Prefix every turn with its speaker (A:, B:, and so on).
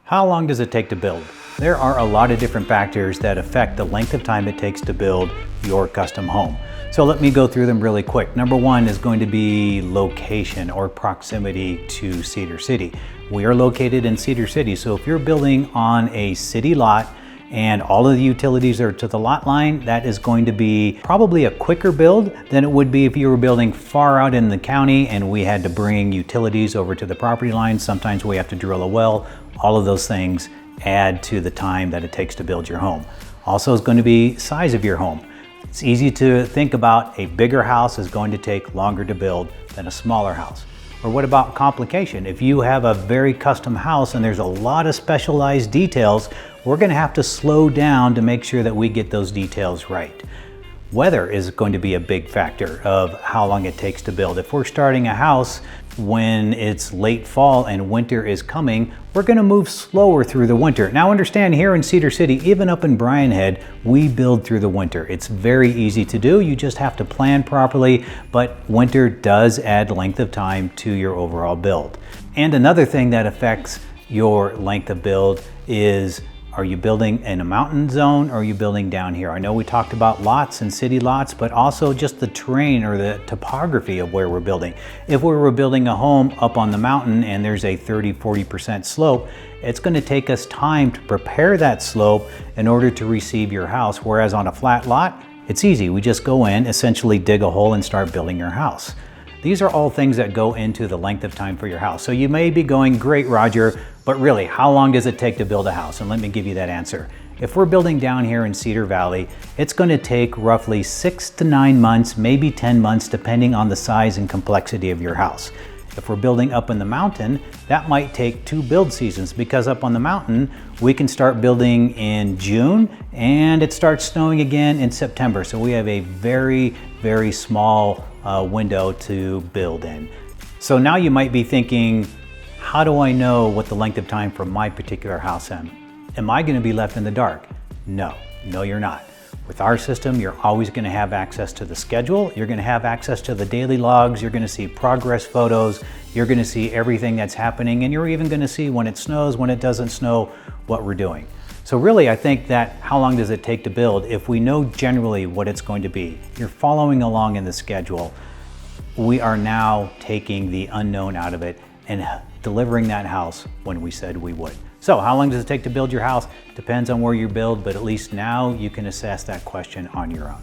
A: How long does it take to build? There are a lot of different factors that affect the length of time it takes to build your custom home. So let me go through them really quick. Number one is going to be location or proximity to Cedar City. We are located in Cedar City, so if you're building on a city lot and all of the utilities are to the lot line, that is going to be probably a quicker build than it would be if you were building far out in the county and we had to bring utilities over to the property line. Sometimes we have to drill a well. All of those things add to the time that it takes to build your home. Also is going to be size of your home. It's easy to think about a bigger house is going to take longer to build than a smaller house. Or what about complication? If you have a very custom house and there's a lot of specialized details, we're going to have to slow down to make sure that we get those details right. Weather is going to be a big factor of how long it takes to build. If we're starting a house when it's late fall and winter is coming, we're going to move slower through the winter. Now understand, here in Cedar City, even up in Bryan Head, we build through the winter. It's very easy to do. You just have to plan properly, but winter does add length of time to your overall build. And another thing that affects your length of build is, are you building in a mountain zone or are you building down here? I know we talked about lots and city lots, but also just the terrain or the topography of where we're building. If we were building a home up on the mountain and there's a 30–40% slope, it's going to take us time to prepare that slope in order to receive your house. Whereas on a flat lot, it's easy. We just go in, essentially dig a hole and start building your house. These are all things that go into the length of time for your house. So you may be going, great, Roger, but really, how long does it take to build a house? And let me give you that answer. If we're building down here in Cedar Valley, it's going to take roughly 6 to 9 months, maybe 10 months, depending on the size and complexity of your house. If we're building up in the mountain, that might take 2 build seasons, because up on the mountain, we can start building in June and it starts snowing again in September. So we have a very, very small window to build in. So now you might be thinking, how do I know what the length of time for my particular house is? Am I going to be left in the dark? No, you're not. With our system, you're always going to have access to the schedule. You're going to have access to the daily logs. You're going to see progress photos. You're going to see everything that's happening. And you're even going to see when it snows, when it doesn't snow, what we're doing. So really, I think that how long does it take to build? If we know generally what it's going to be, you're following along in the schedule, we are now taking the unknown out of it and delivering that house when we said we would. So how long does it take to build your house? Depends on where you build, but at least now you can assess that question on your own.